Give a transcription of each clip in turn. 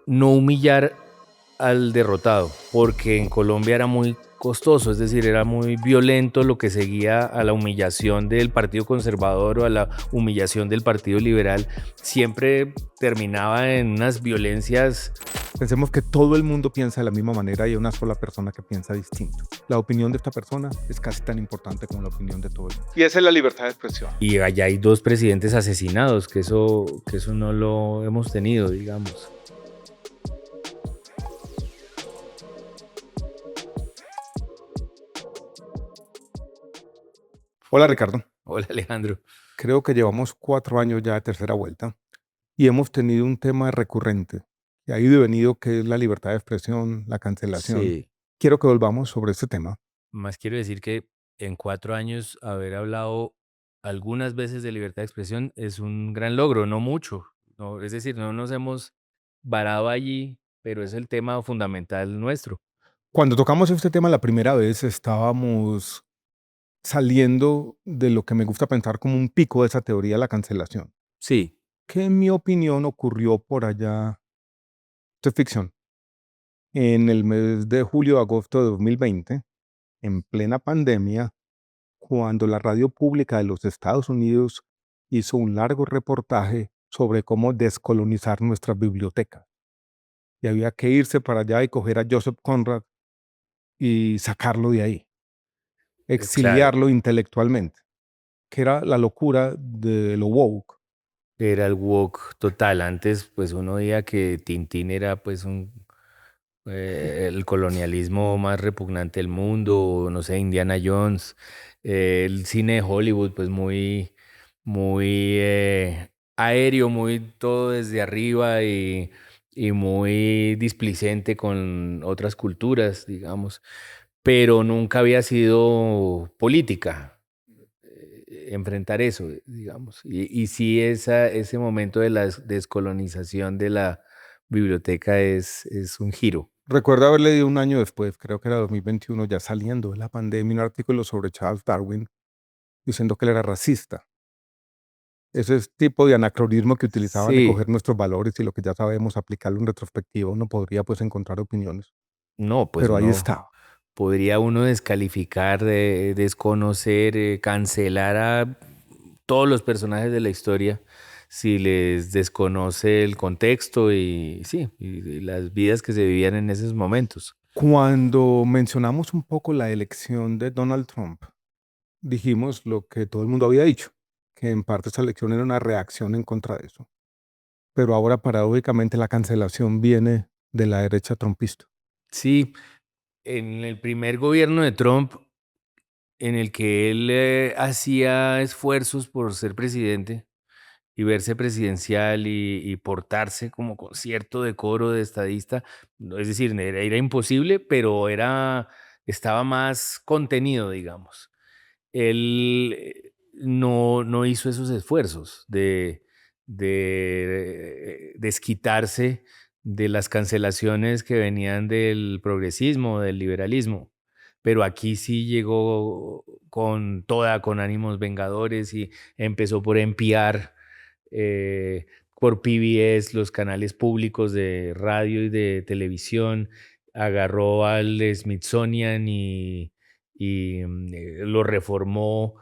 no humillar al derrotado, porque en Colombia era muy costoso, es decir, era muy violento lo que seguía a la humillación del Partido Conservador o a la humillación del Partido Liberal, siempre terminaba en unas violencias. Pensemos que todo el mundo piensa de la misma manera y hay una sola persona que piensa distinto. La opinión de esta persona es casi tan importante como la opinión de todo el mundo. Y esa es la libertad de expresión. Y allá hay 2 presidentes asesinados, que eso no lo hemos tenido, digamos. Hola Ricardo, Hola, Alejandro. creo que llevamos 4 años ya de tercera vuelta y hemos tenido un tema recurrente que ha ido y venido, que es la libertad de expresión, la cancelación. Sí, Quiero que volvamos sobre este tema. más quiero decir que en 4 años haber hablado algunas veces de libertad de expresión es un gran logro, no mucho. No, es decir, no nos hemos varado allí, pero es el tema fundamental nuestro. Cuando tocamos este tema la primera vez estábamos saliendo de lo que me gusta pensar como un pico de esa teoría de la cancelación, Sí, que en mi opinión ocurrió por allá, esto es ficción, en el mes de julio-agosto de 2020, en plena pandemia, cuando la radio pública de los Estados Unidos hizo un largo reportaje sobre cómo descolonizar nuestras bibliotecas. Y había que irse para allá y coger a Joseph Conrad y sacarlo de ahí, claro, exiliarlo intelectualmente, que era la locura de lo woke. era el woke total. Antes, pues uno veía que Tintín era pues el colonialismo más repugnante del mundo, no sé, Indiana Jones, el cine de Hollywood, pues muy aéreo, muy todo desde arriba y muy displicente con otras culturas, digamos, pero nunca había sido política enfrentar eso, digamos. Y sí, ese momento de la descolonización de la biblioteca es un giro. Recuerdo haber leído un año después, creo que era 2021, ya saliendo de la pandemia, un artículo sobre Charles Darwin diciendo que él era racista. Ese es tipo de anacronismo que utilizaban de Sí, coger nuestros valores y lo que ya sabemos, aplicarlo en retrospectiva. Uno podría pues encontrar opiniones, no, pues pero ahí uno estaba. podría uno descalificar, desconocer, cancelar a todos los personajes de la historia si les desconoce el contexto y sí, y las vidas que se vivían en esos momentos. Cuando mencionamos un poco la elección de Donald Trump, dijimos lo que todo el mundo había dicho, que en parte esa elección era una reacción en contra de eso. Pero ahora, paradójicamente, la cancelación viene de la derecha trumpista. Sí, en el primer gobierno de Trump, en el que él hacía esfuerzos por ser presidente y verse presidencial y portarse como con cierto decoro de estadista, no, es decir, era imposible, pero estaba más contenido, digamos. Él no hizo esos esfuerzos de desquitarse de las cancelaciones que venían del progresismo, del liberalismo. Pero aquí sí llegó con toda, con ánimos vengadores y empezó por NPR, por PBS, los canales públicos de radio y de televisión, agarró al Smithsonian y lo reformó,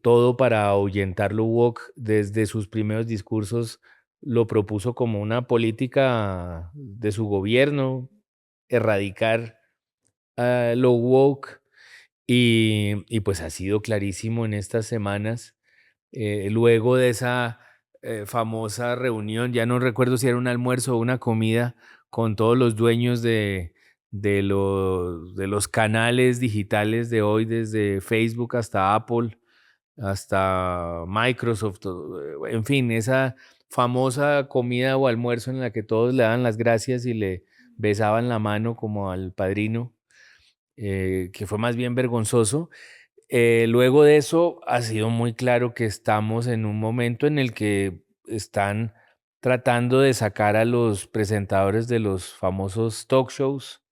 todo para ahuyentar lo woke. Desde sus primeros discursos lo propuso como una política de su gobierno, erradicar lo woke y pues ha sido clarísimo en estas semanas, luego de esa famosa reunión, ya no recuerdo si era un almuerzo o una comida con todos los dueños de los canales digitales de hoy, desde Facebook hasta Apple, hasta Microsoft, en fin, esa famosa comida o almuerzo en la que todos le daban las gracias y le besaban la mano como al padrino, que fue más bien vergonzoso. Luego de eso ha sido muy claro que estamos en un momento en el que están tratando de sacar a los presentadores de los famosos talk shows,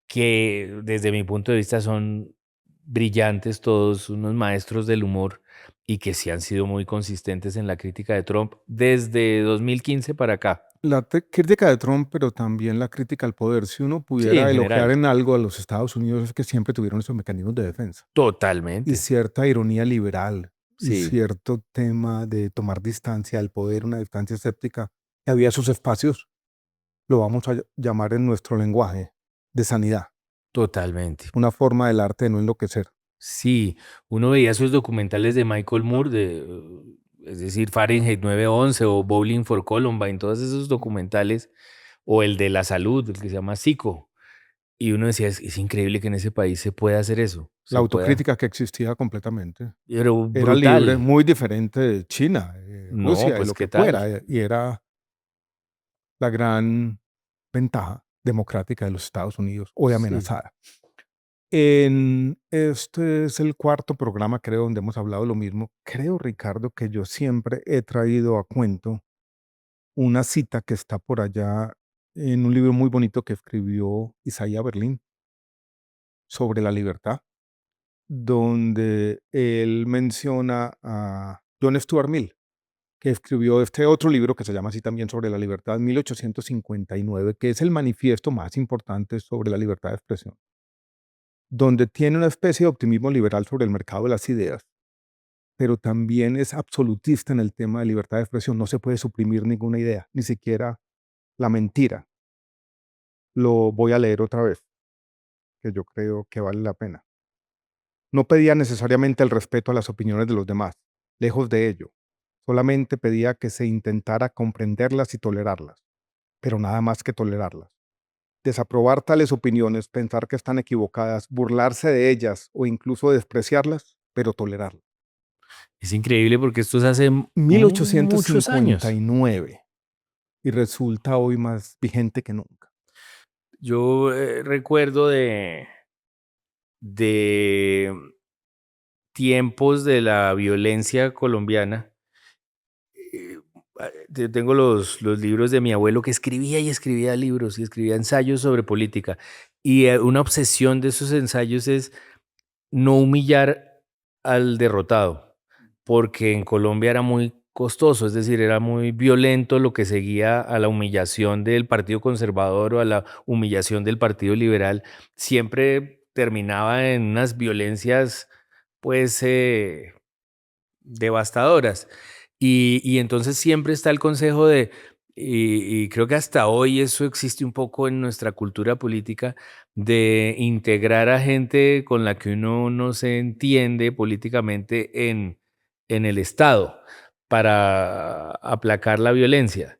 que desde mi punto de vista son brillantes todos, unos maestros del humor y que sí han sido muy consistentes en la crítica de Trump desde 2015 para acá. crítica de Trump, pero también la crítica al poder. Si uno Sí, en pudiera elogiar general. en algo a los Estados Unidos es que siempre tuvieron esos mecanismos de defensa y Totalmente. cierta ironía liberal y Sí, cierto tema de tomar distancia del poder, una distancia escéptica. Y había sus espacios, lo vamos a llamar en nuestro lenguaje, de sanidad, totalmente. una forma del arte de no enloquecer. Sí, uno veía esos documentales de Michael Moore, es decir, Fahrenheit 9/11 o Bowling for Columbine, todos esos documentales, o el de la salud, el que se llama Psico, y uno decía, es increíble que en ese país se pueda hacer eso, La se pueda, autocrítica que existía completamente. pero Era libre, brutal. muy diferente de China, No, Rusia, de pues lo que qué tal. fuera, y era la gran ventaja democrática de los Estados Unidos, hoy Sí, amenazada. Este es el cuarto programa, creo, donde hemos hablado lo mismo. Creo, Ricardo, que yo siempre he traído a cuento una cita que está por allá en un libro muy bonito que escribió Isaiah Berlin sobre la libertad, donde él menciona a John Stuart Mill, que escribió este otro libro que se llama así también sobre la libertad en 1859, que es el manifiesto más importante sobre la libertad de expresión, donde tiene una especie de optimismo liberal sobre el mercado de las ideas, pero también es absolutista en el tema de libertad de expresión. No se puede suprimir ninguna idea, ni siquiera la mentira. Lo voy a leer otra vez, que yo creo que vale la pena. No pedía necesariamente el respeto a las opiniones de los demás, lejos de ello. Solamente pedía que se intentara comprenderlas y tolerarlas, pero nada más que tolerarlas. Desaprobar tales opiniones, pensar que están equivocadas, burlarse de ellas o incluso despreciarlas, pero tolerarlas. es increíble porque esto es hace muchos años. 1859 y resulta hoy más vigente que nunca. Yo recuerdo de tiempos de la violencia colombiana. Tengo los libros de mi abuelo que escribía y escribía libros y escribía ensayos sobre política. Y una obsesión de esos ensayos es no humillar al derrotado, porque en Colombia era muy costoso, es decir, era muy violento lo que seguía a la humillación del Partido Conservador o a la humillación del Partido Liberal. Siempre terminaba en unas violencias, pues, devastadoras. Y entonces siempre está el consejo y creo que hasta hoy eso existe un poco en nuestra cultura política, de integrar a gente con la que uno no se entiende políticamente en el Estado para aplacar la violencia.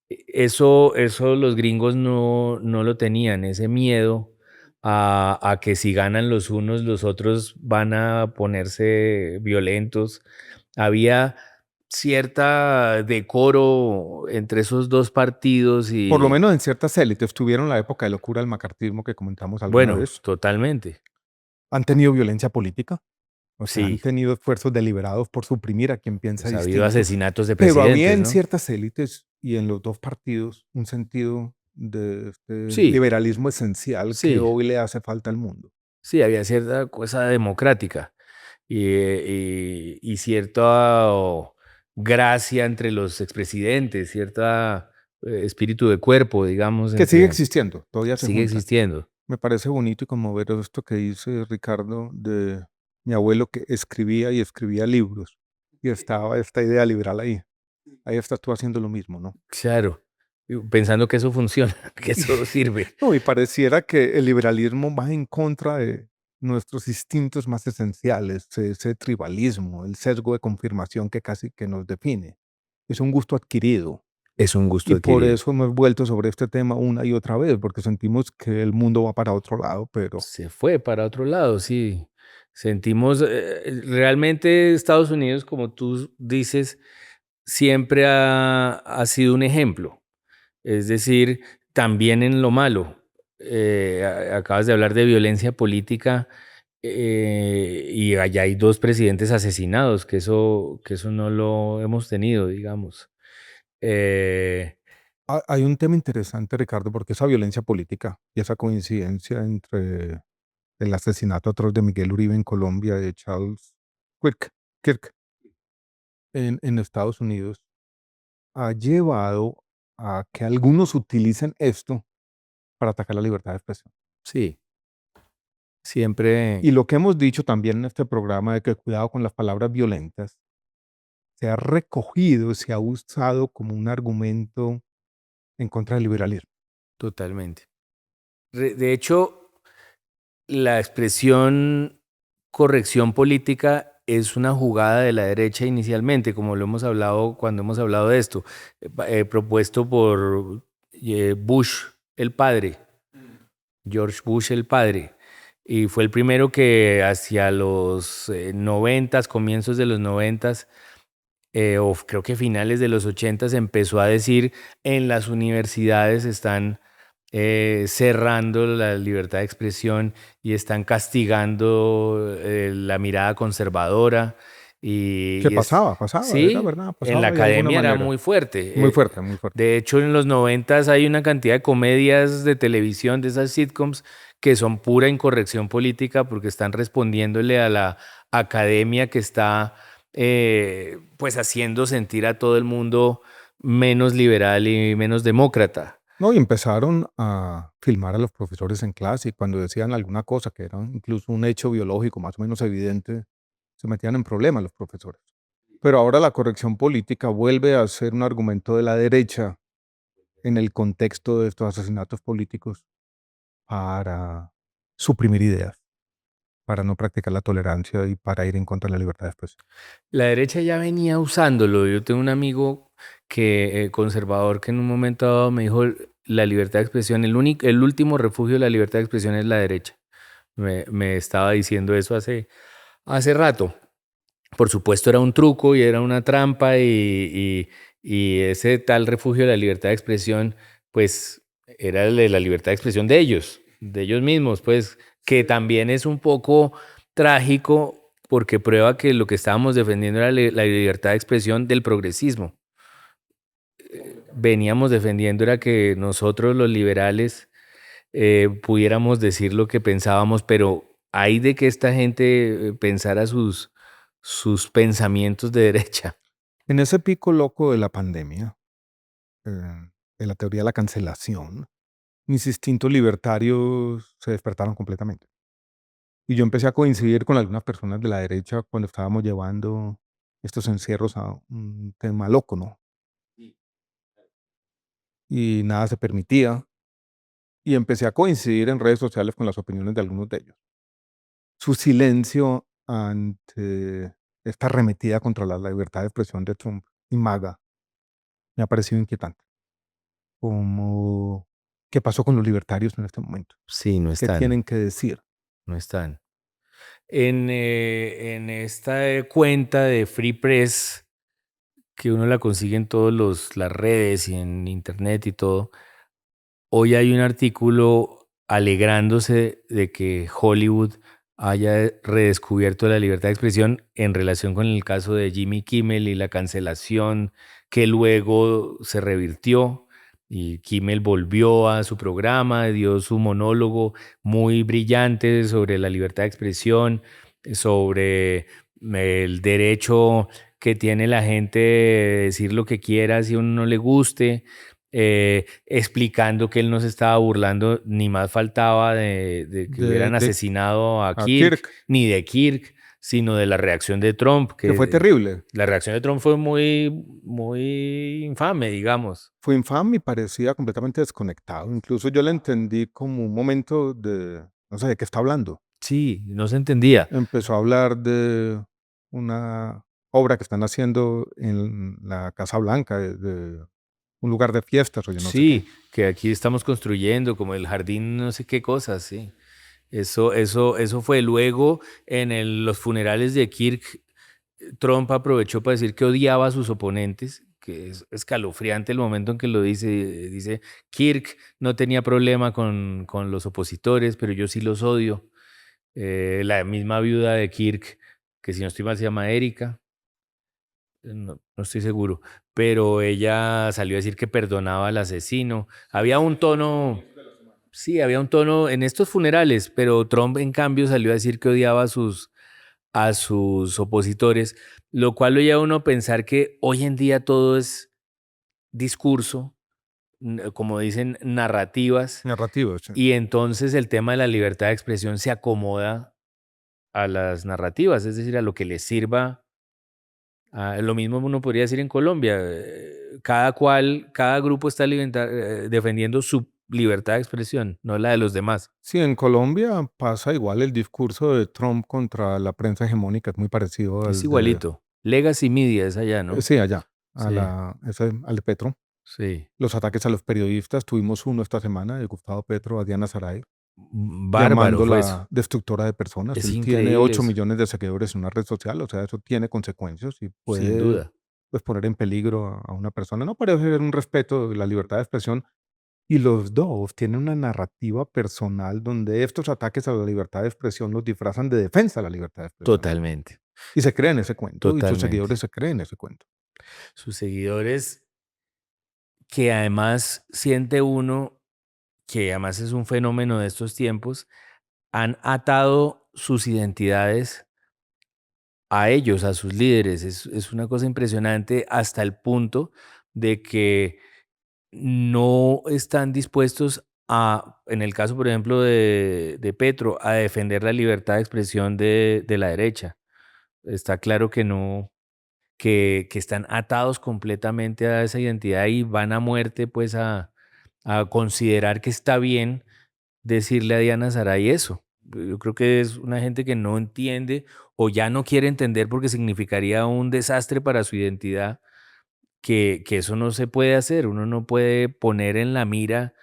Eso los gringos no lo tenían, ese miedo a que si ganan los unos, los otros van a ponerse violentos. Había cierta decoro entre esos 2 partidos Por lo y menos en ciertas élites tuvieron la época de locura del macartismo que comentamos alguna bueno, vez. totalmente. Han tenido violencia política, o sea, han Sí, tenido esfuerzos deliberados por suprimir a quien piensa pues ha habido distinto, asesinatos de pero había presidentes, en ¿no? ciertas élites y en los dos partidos un sentido de este Sí, liberalismo esencial que sí, hoy le hace falta al mundo. sí, había cierta cosa democrática. Y cierta gracia entre los expresidentes, cierta espíritu de cuerpo, digamos, Que sigue entre existiendo, todavía se sigue juntan. existiendo. Me parece bonito y conmovedor esto que dice Ricardo de mi abuelo que escribía y escribía libros y estaba esta idea liberal ahí. Ahí estás tú haciendo lo mismo, ¿no? Claro, pensando que eso funciona, que Y, eso sirve. no, y pareciera que el liberalismo va en contra de nuestros instintos más esenciales, ese tribalismo, el sesgo de confirmación que casi que nos define. Es un gusto adquirido. Es un gusto Y por adquirido. eso hemos vuelto sobre este tema una y otra vez, porque sentimos que el mundo va para otro lado, pero Se fue para otro lado, sí. Sentimos, realmente Estados Unidos, como tú dices, siempre ha sido un ejemplo. Es decir, también en lo malo. Acabas de hablar de violencia política, y allá hay 2 presidentes asesinados, que eso no lo hemos tenido, digamos. Eh, hay un tema interesante, Ricardo, porque esa violencia política y esa coincidencia entre el asesinato atroz de Miguel Uribe en Colombia, de Charles Kirk en Estados Unidos, ha llevado a que algunos utilicen esto para atacar la libertad de expresión. Sí, siempre, Y lo que hemos dicho también en este programa de que cuidado con las palabras violentas, se ha recogido, se ha usado como un argumento en contra del liberalismo. totalmente. De hecho, la expresión corrección política es una jugada de la derecha inicialmente, como lo hemos hablado cuando hemos hablado de esto, propuesto por Bush el padre, George Bush el padre. Y fue el primero que hacia los noventas, comienzos de los noventas, o creo que finales de los ochentas, empezó a decir en las universidades están cerrando la libertad de expresión y están castigando la mirada conservadora. Que Y es, pasaba, era sí, verdad, en la pasaba de alguna academia era manera. muy fuerte. Muy fuerte, muy fuerte. De hecho, en los noventas hay una cantidad de comedias de televisión, de esas sitcoms, que son pura incorrección política porque están respondiéndole a la academia que está pues haciendo sentir a todo el mundo menos liberal y menos demócrata. No, y empezaron a filmar a los profesores en clase y cuando decían alguna cosa que era incluso un hecho biológico más o menos evidente, se metían en problemas los profesores. Pero ahora la corrección política vuelve a ser un argumento de la derecha en el contexto de estos asesinatos políticos para suprimir ideas, para no practicar la tolerancia y para ir en contra de la libertad de expresión. La derecha ya venía usándolo. Yo tengo un amigo que conservador que en un momento dado me dijo la libertad de expresión, el último refugio de la libertad de expresión es la derecha. Me estaba diciendo eso hace rato. Por supuesto era un truco y era una trampa y ese tal refugio de la libertad de expresión, pues era el de la libertad de expresión de ellos mismos, pues que también es un poco trágico porque prueba que lo que estábamos defendiendo era la libertad de expresión del progresismo. Veníamos defendiendo era que nosotros los liberales pudiéramos decir lo que pensábamos, pero hay de que esta gente pensara sus pensamientos de derecha. En ese pico loco de la pandemia, de la teoría de la cancelación, mis instintos libertarios se despertaron completamente. Y yo empecé a coincidir con algunas personas de la derecha cuando estábamos llevando estos encierros a un tema loco, ¿no? Y nada se permitía. Y empecé a coincidir en redes sociales con las opiniones de algunos de ellos. Su silencio ante esta arremetida contra la libertad de expresión de Trump y MAGA me ha parecido inquietante. Como, ¿qué pasó con los libertarios en este momento? Sí, no ¿Qué están, tienen que decir? no están. En esta cuenta de Free Press, que uno la consigue en todas las redes y en internet y todo, hoy hay un artículo alegrándose de que Hollywood haya redescubierto la libertad de expresión en relación con el caso de Jimmy Kimmel y la cancelación que luego se revirtió y Kimmel volvió a su programa, dio su monólogo muy brillante sobre la libertad de expresión, sobre el derecho que tiene la gente de decir lo que quiera si a uno no le guste, explicando que él no se estaba burlando, ni más faltaba de que De, hubieran de asesinado a a Kirk, Kirk, ni de Kirk, sino de la reacción de Trump, que fue que terrible. la reacción de Trump fue muy infame, digamos. Fue infame y parecía completamente desconectado. Incluso yo le entendí como un momento de, no sé de qué está hablando. Sí, no se entendía. Empezó a hablar de una obra que están haciendo en la Casa Blanca, de un lugar de fiestas o yo no sé qué. Sí, que aquí estamos construyendo como el jardín, no sé qué cosas, sí. Eso fue luego los funerales de Kirk. Trump aprovechó para decir que odiaba a sus oponentes, que es escalofriante el momento en que lo dice. Dice, Kirk no tenía problema con los opositores, pero yo sí los odio. La misma viuda de Kirk, que si no estoy mal se llama Erika, no estoy seguro, pero ella salió a decir que perdonaba al asesino. Había un tono, sí, había un tono en estos funerales, pero Trump en cambio salió a decir que odiaba a sus opositores, lo cual lo lleva a uno a pensar que hoy en día todo es discurso como dicen, narrativas, Narrativos, sí. y entonces el tema de la libertad de expresión se acomoda a las narrativas, es decir, a lo que les sirva. Lo mismo uno podría decir en Colombia, cada grupo está defendiendo su libertad de expresión, no la de los demás. Sí, en Colombia pasa igual el discurso de Trump contra la prensa hegemónica, es muy parecido Es al de, igualito. Legacy Media es allá, ¿no? sí, allá, Sí, al de Petro. sí. Los ataques a los periodistas, tuvimos uno esta semana de Gustavo Petro a Diana Saray, Bárbaro fue eso. llamándola destructora de personas. Es Él tiene increíble 8 eso, millones de seguidores en una red social, o sea, eso tiene consecuencias y sin puede, duda. pues, poner en peligro a una persona. No parece ser un respeto de la libertad de expresión. Y los dos tienen una narrativa personal donde estos ataques a la libertad de expresión los disfrazan de defensa a la libertad de expresión. Totalmente, Y se creen ese cuento, y sus totalmente. seguidores se creen ese cuento. Sus seguidores, que además siente uno, que además es un fenómeno de estos tiempos, han atado sus identidades a ellos, a sus líderes. Es una cosa impresionante hasta el punto de que no están dispuestos a, en el caso, por ejemplo, de Petro, a defender la libertad de expresión de la derecha. Está claro que no, que están atados completamente a esa identidad y van a muerte, pues, a considerar que está bien decirle a Diana Saray eso. Yo creo que es una gente que no entiende o ya no quiere entender porque significaría un desastre para su identidad, que eso no se puede hacer. Uno no puede poner en la mira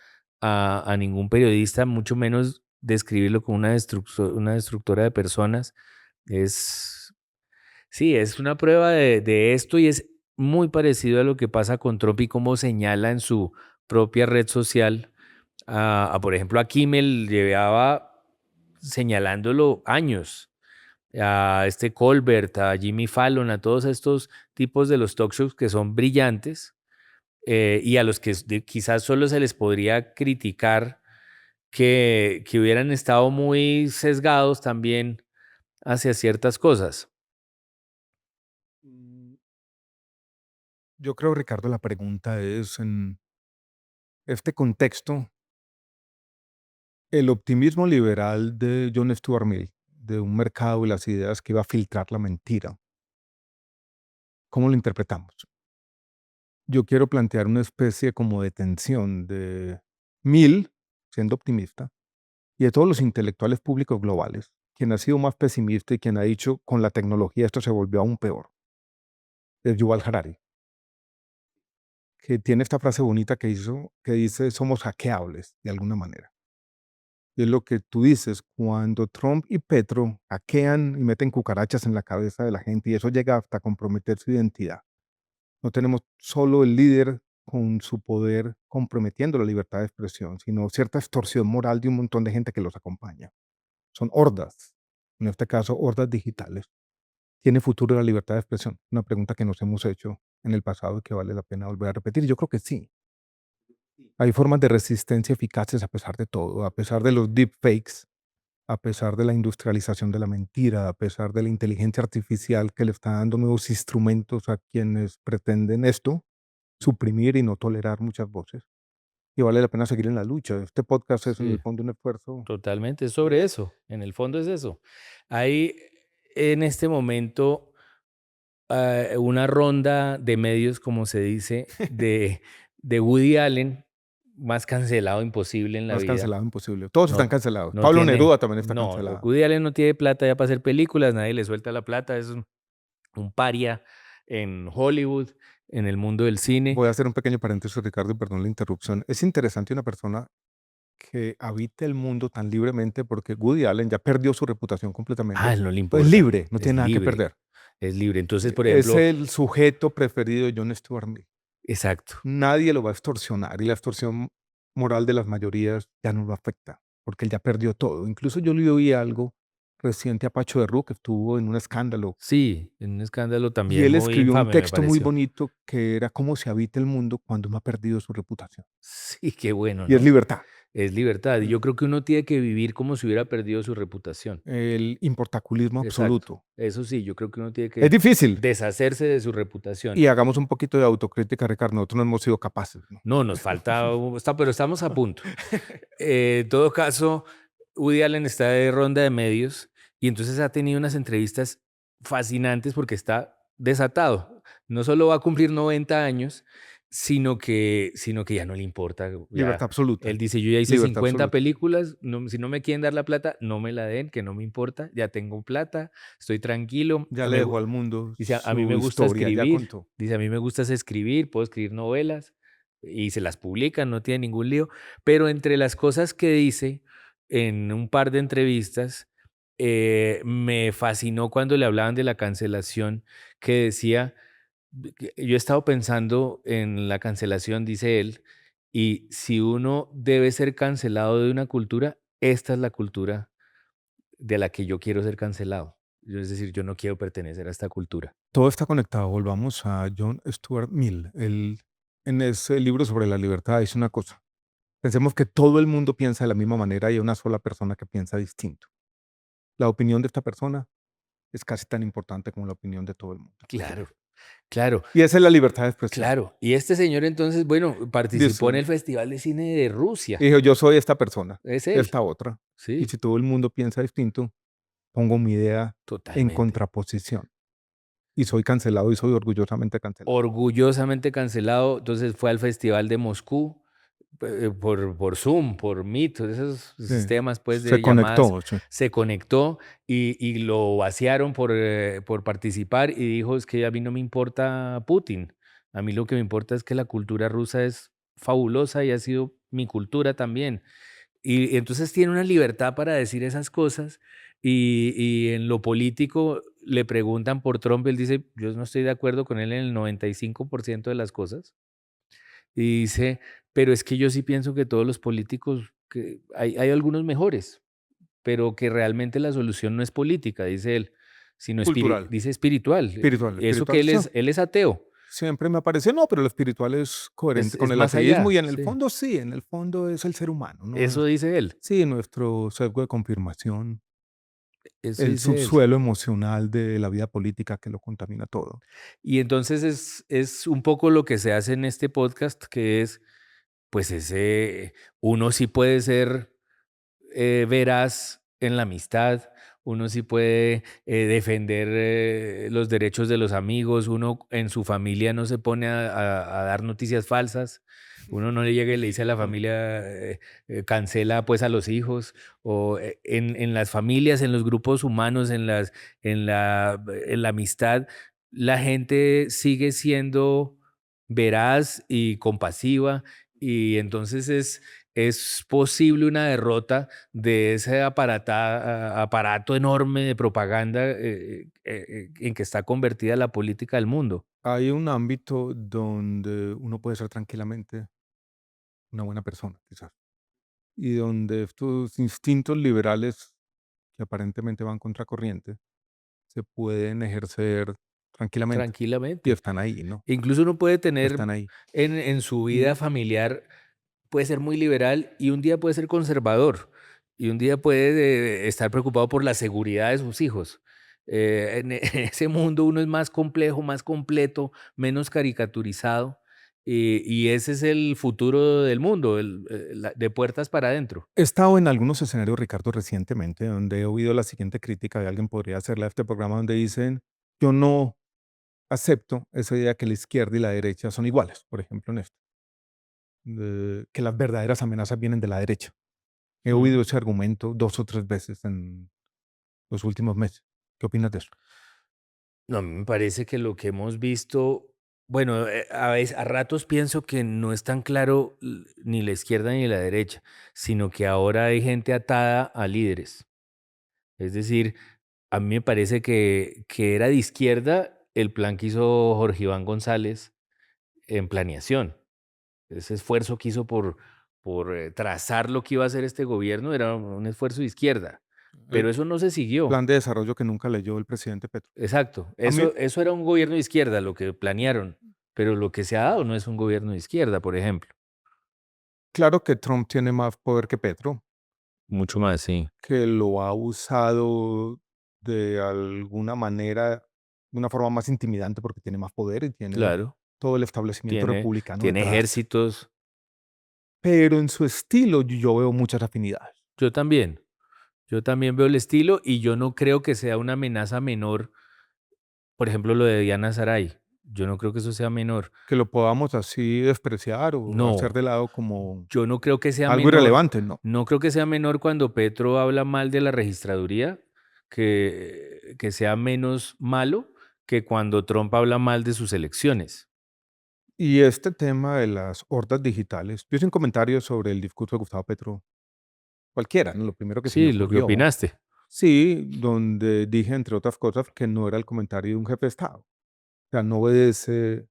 a ningún periodista, mucho menos describirlo como una destructora de personas. Es, sí, es una prueba de esto y es muy parecido a lo que pasa con Trump y cómo señala en su propia red social por ejemplo, a Kimmel llevaba señalándolo años, a este Colbert, a Jimmy Fallon, a todos estos tipos de los talk shows que son brillantes, y a los que quizás solo se les podría criticar que hubieran estado muy sesgados también hacia ciertas cosas. Mm, Yo creo, Ricardo, la pregunta es, en este contexto, el optimismo liberal de John Stuart Mill, de un mercado y las ideas que iba a filtrar la mentira, ¿cómo lo interpretamos? Yo quiero plantear una especie como de tensión de Mill, siendo optimista, y de todos los intelectuales públicos globales, quien ha sido más pesimista y quien ha dicho con la tecnología esto se volvió aún peor, es Yuval Harari, que tiene esta frase bonita que dice somos hackeables de alguna manera. Y es lo que tú dices, cuando Trump y Petro hackean y meten cucarachas en la cabeza de la gente y eso llega hasta comprometer su identidad. No tenemos solo el líder con su poder comprometiendo la libertad de expresión, sino cierta extorsión moral de un montón de gente que los acompaña. Son hordas, en este caso hordas digitales. ¿Tiene futuro la libertad de expresión? Una pregunta que nos hemos hecho en el pasado y que vale la pena volver a repetir. Yo creo que sí. Hay formas de resistencia eficaces a pesar de todo, a pesar de los deepfakes, a pesar de la industrialización de la mentira, a pesar de la inteligencia artificial que le está dando nuevos instrumentos a quienes pretenden esto, suprimir y no tolerar muchas voces. Y vale la pena seguir en la lucha. Este podcast es en el Sí, fondo un esfuerzo. totalmente, es sobre eso, en el fondo es eso. Hay en este momento una ronda de medios, como se dice, de Woody Allen, más cancelado imposible en la Más vida. cancelado imposible. Todos están No, cancelados. no Pablo tiene, Neruda también está no, cancelado. Woody Allen no tiene plata ya para hacer películas, nadie le suelta la plata, es un paria en Hollywood, en el mundo del cine. Voy a hacer un pequeño paréntesis, Ricardo, y perdón la interrupción. Es interesante una persona que habite el mundo tan libremente porque Woody Allen ya perdió su reputación completamente. Él no le Pues importa, libre, no es tiene nada que libre, perder. es libre. Entonces, por Es ejemplo, el sujeto preferido de Jon Stewart Mill. exacto, Nadie lo va a extorsionar y la extorsión moral de las mayorías ya no lo afecta, porque él ya perdió todo. Incluso yo le oí algo reciente a Pacho de Rú, que estuvo en un escándalo, sí, en un escándalo y también él muy escribió un infame, me texto muy pareció. bonito que era cómo se habita el mundo cuando uno ha perdido su reputación. Sí, qué bueno, Y es ¿no? libertad. es libertad. Y Mm. yo creo que uno tiene que vivir como si hubiera perdido su reputación. El importaculismo Exacto. absoluto. Eso sí, yo creo que uno tiene Es que difícil. deshacerse de su reputación. Y hagamos un poquito de autocrítica, Ricardo. Nosotros no hemos sido capaces, ¿no? No, nos falta, pero estamos a punto. En todo caso, Woody Allen está de ronda de medios y entonces ha tenido unas entrevistas fascinantes porque está desatado. No solo va a cumplir 90 años, sino que ya no le importa. Libertad Ya, absoluta. él dice, yo ya hice Libertad 50 absoluta. películas, si no me quieren dar la plata, no me la den, que no me importa, ya tengo plata, estoy tranquilo. Ya le dejó al mundo Dice, a mí me su gusta historia, ya escribir, contó. dice, a mí me gusta es escribir, puedo escribir novelas y se las publican, no tiene ningún lío, pero entre las cosas que dice en un par de entrevistas, me fascinó cuando le hablaban de la cancelación, que decía, yo he estado pensando en la cancelación, dice él, y si uno debe ser cancelado de una cultura, esta es la cultura de la que yo quiero ser cancelado. Es decir, yo no quiero pertenecer a esta cultura. Todo está conectado. Volvamos a John Stuart Mill. Él, en ese libro sobre la libertad, dice una cosa. Pensemos que todo el mundo piensa de la misma manera y hay una sola persona que piensa distinto. La opinión de esta persona es casi tan importante como la opinión de todo el mundo. Claro, claro, Y esa es la libertad de expresión. claro. Y este señor entonces, bueno, participó en Dice, el Festival de Cine de y Rusia. dijo, yo soy esta persona, Es él. esta otra. Y Sí, si todo el mundo piensa distinto, pongo mi idea en totalmente. contraposición. Y soy cancelado y soy orgullosamente cancelado. Orgullosamente cancelado. Entonces fue al Festival de Moscú por Zoom, por Meet, esos Sí, sistemas pues se de llamadas. conectó. Sí. Se conectó y lo vaciaron por participar y dijo, es que a mí no me importa Putin. A mí lo que me importa es que la cultura rusa es fabulosa y ha sido mi cultura también. Y entonces tiene una libertad para decir esas cosas y en lo político le preguntan por Trump, él dice, yo no estoy de acuerdo con él en el 95% de las cosas. Y dice, pero es que yo sí pienso que todos los políticos, que hay algunos mejores, pero que realmente la solución no es política, dice él, sino Cultural, dice espiritual. espiritual, Eso que espiritual. Sí. él es ateo, Siempre me apareció, no, pero lo espiritual es coherente con es el más ateísmo y allá, en el sí. fondo sí, en el fondo es el ser humano, ¿no? Eso dice él, Sí, nuestro sesgo de confirmación, eso el dice él. subsuelo emocional de la vida política que lo contamina todo. Y entonces es un poco lo que se hace en este podcast, que es, pues ese, uno sí puede ser veraz en la amistad, uno sí puede defender los derechos de los amigos, uno en su familia no se pone a dar noticias falsas, uno no le llega y le dice a la familia, cancela pues a los hijos, o en las familias, en los grupos humanos, en la amistad, la gente sigue siendo veraz y compasiva, y entonces es posible una derrota de ese aparato enorme de propaganda en que está convertida la política del mundo. Hay un ámbito donde uno puede ser tranquilamente una buena persona, quizás, y donde estos instintos liberales que aparentemente van contracorriente se pueden ejercer tranquilamente y Tranquilamente. están ahí, ¿no? Incluso uno puede tener Están ahí. en su vida Y familiar, puede ser muy liberal y un día puede ser conservador y un día puede estar preocupado por la seguridad de sus hijos. En ese mundo uno es más complejo, más completo, menos caricaturizado y ese es el futuro del mundo, de puertas para adentro. he estado en algunos escenarios, Ricardo, recientemente, donde he oído la siguiente crítica de alguien podría hacerle a este programa, donde dicen, yo no acepto esa idea que la izquierda y la derecha son iguales, por ejemplo, en esto, que las verdaderas amenazas vienen de la derecha. He Mm. oído ese argumento 2 o 3 veces en los últimos meses. ¿Qué opinas de eso? No, a mí me parece que lo que hemos visto, bueno, a ratos pienso que no es tan claro ni la izquierda ni la derecha, sino que ahora hay gente atada a líderes. Es decir, a mí me parece que era de izquierda el plan que hizo Jorge Iván González en planeación. Ese esfuerzo que hizo por trazar lo que iba a hacer este gobierno era un esfuerzo de izquierda, El pero eso no se siguió. plan de desarrollo que nunca leyó el presidente Petro. Exacto. A mí, Eso era un gobierno de izquierda, lo que planearon, pero lo que se ha dado no es un gobierno de izquierda, por ejemplo. Claro que Trump tiene más poder que Petro, Mucho más, sí. que lo ha usado de alguna manera, de una forma más intimidante porque tiene más poder y tiene Claro. todo el establecimiento Tiene, republicano tiene detrás. ejércitos. Pero en su estilo yo veo muchas afinidades. Yo también. Yo también veo el estilo y yo no creo que sea una amenaza menor. Por ejemplo, lo de Diana Saray. Yo no creo que eso sea menor. Que lo podamos así despreciar o hacer No, de lado como yo no creo que sea algo menor. irrelevante, no. No creo que sea menor cuando Petro habla mal de la registraduría, que sea menos malo que cuando Trump habla mal de sus elecciones. Y este tema de las hordas digitales, yo hice un comentario sobre el discurso de Gustavo Petro, cualquiera, ¿no? Lo primero que se me Sí, lo que ocurrió, opinaste. sí, donde dije, entre otras cosas, que no era el comentario de un jefe de Estado. O sea, no obedece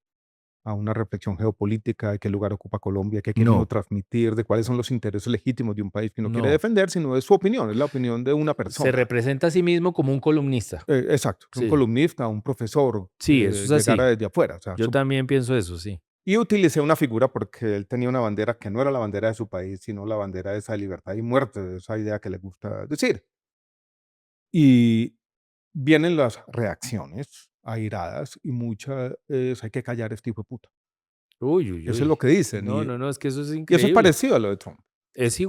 a una reflexión geopolítica de qué lugar ocupa Colombia, qué quiere uno No, transmitir, de cuáles son los intereses legítimos de un país que uno quiere no. defender, sino es su opinión, es la opinión de una Se persona. representa a sí mismo como un columnista. Exacto, un Sí, columnista, un profesor sí, que eso es llegara así. desde afuera. O sea, Yo también pienso eso, sí. y utilicé una figura porque él tenía una bandera que no era la bandera de su país, sino la bandera de esa libertad y muerte, de esa idea que le gusta decir. Y vienen las reacciones airadas y muchas es hay que callar a este hijo de puta. Uy, uy, Eso es uy. lo que dicen No, no, no, es que eso es y eso es increíble. parecido a lo de Trump. Mm. Es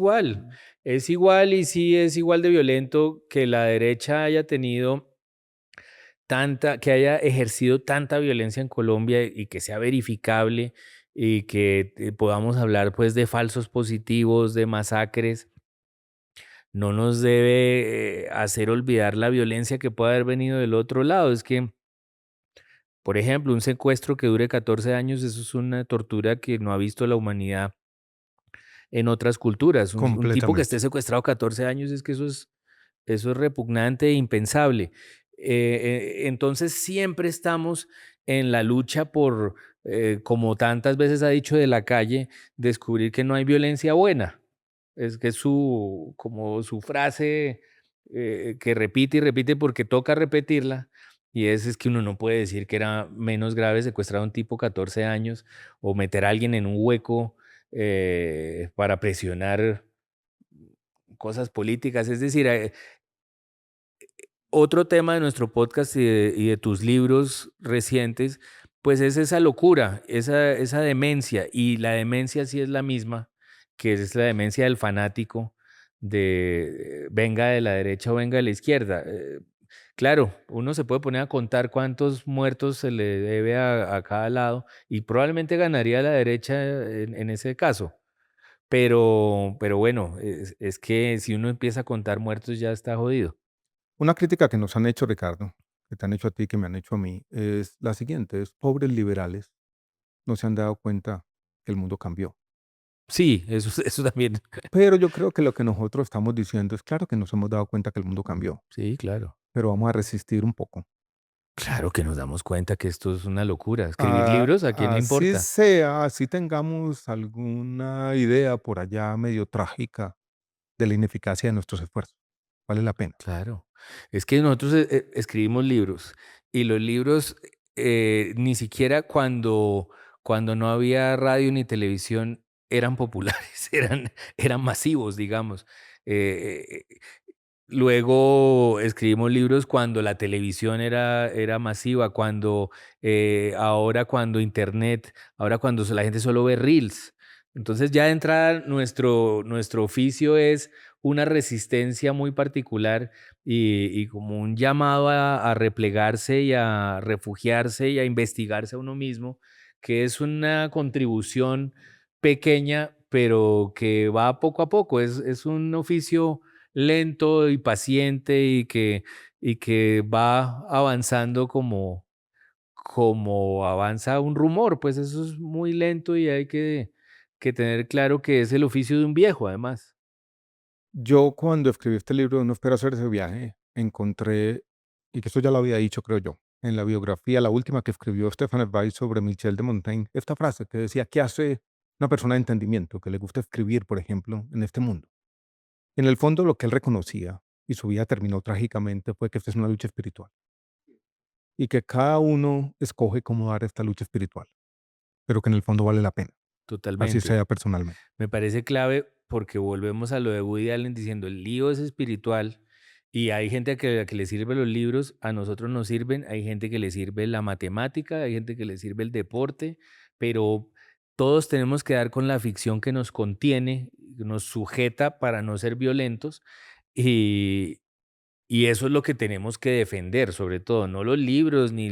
igual y sí es igual de violento que la derecha haya tenido tanta, que haya ejercido tanta violencia en Colombia y que sea verificable y que podamos hablar pues de falsos positivos, de masacres. No nos debe hacer olvidar la violencia que puede haber venido del otro lado. Es que, por ejemplo, un secuestro que dure 14 años, eso es una tortura que no ha visto la humanidad en otras culturas. Un tipo que Completamente. esté secuestrado 14 años, es que eso es repugnante e impensable. Entonces siempre estamos en la lucha por, como tantas veces ha dicho De la Calle, descubrir que no hay violencia buena. Es que es como su frase que repite y repite porque toca repetirla. Y es que uno no puede decir que era menos grave secuestrar a un tipo 14 años o meter a alguien en un hueco para presionar cosas políticas. Es decir, otro tema de nuestro podcast y de tus libros recientes, pues es esa locura, esa demencia. Y la demencia sí es la misma, que es la demencia del fanático, de venga de la derecha o venga de la izquierda. Claro, uno se puede poner a contar cuántos muertos se le debe a cada lado y probablemente ganaría la derecha en ese caso. Pero bueno, es que si uno empieza a contar muertos ya está jodido. Una crítica que nos han hecho, Ricardo, que te han hecho a ti, que me han hecho a mí, es la siguiente, es pobres liberales no se han dado cuenta que el mundo cambió. Sí, eso también. Pero yo creo que lo que nosotros estamos diciendo es claro que nos hemos dado cuenta que el mundo cambió, Sí, claro. pero vamos a resistir un poco. Claro que nos damos cuenta que esto es una locura. Escribir Ah, libros, ¿a quién le así importa? sea, así tengamos alguna idea por allá medio trágica de la ineficacia de nuestros esfuerzos. Vale la pena. Claro. Es que nosotros escribimos libros y los libros ni siquiera cuando no había radio ni televisión eran populares, eran masivos, digamos. Eh, eh, Luego escribimos libros cuando la televisión era masiva, ahora cuando internet, ahora cuando la gente solo ve reels. Entonces ya de entrada nuestro oficio es una resistencia muy particular y como un llamado a replegarse y a refugiarse y a investigarse a uno mismo, que es una contribución pequeña, pero que va poco a poco. Es un oficio lento y paciente y que va avanzando como avanza un rumor, pues eso es muy lento y hay que tener claro que es el oficio de un viejo, además. Yo cuando escribí este libro, No espero hacer ese viaje, encontré, y que esto ya lo había dicho, creo yo, en la biografía, la última que escribió Stefan Zweig sobre Michel de Montaigne, esta frase que decía, ¿qué hace una persona de entendimiento que le gusta escribir, por ejemplo, en este mundo? En el fondo, lo que él reconocía, y su vida terminó trágicamente, fue que esta es una lucha espiritual y que cada uno escoge cómo dar esta lucha espiritual, pero que en el fondo vale la pena. así totalmente. sea personalmente. Me parece clave porque volvemos a lo de Woody Allen diciendo, el lío es espiritual y hay gente a que le sirven los libros, a nosotros nos sirven, hay gente que le sirve la matemática, hay gente que le sirve el deporte, pero todos tenemos que dar con la ficción que nos contiene, que nos sujeta para no ser violentos y, y eso es lo que tenemos que defender, sobre todo, no los libros ni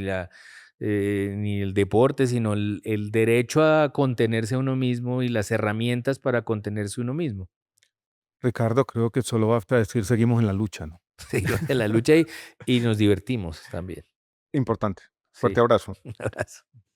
el deporte, sino el derecho a contenerse a uno mismo y las herramientas para contenerse uno mismo. Ricardo, creo que solo basta decir seguimos en la lucha, ¿no? Seguimos en la lucha y nos divertimos también. Importante. Fuerte Sí, abrazo. un abrazo.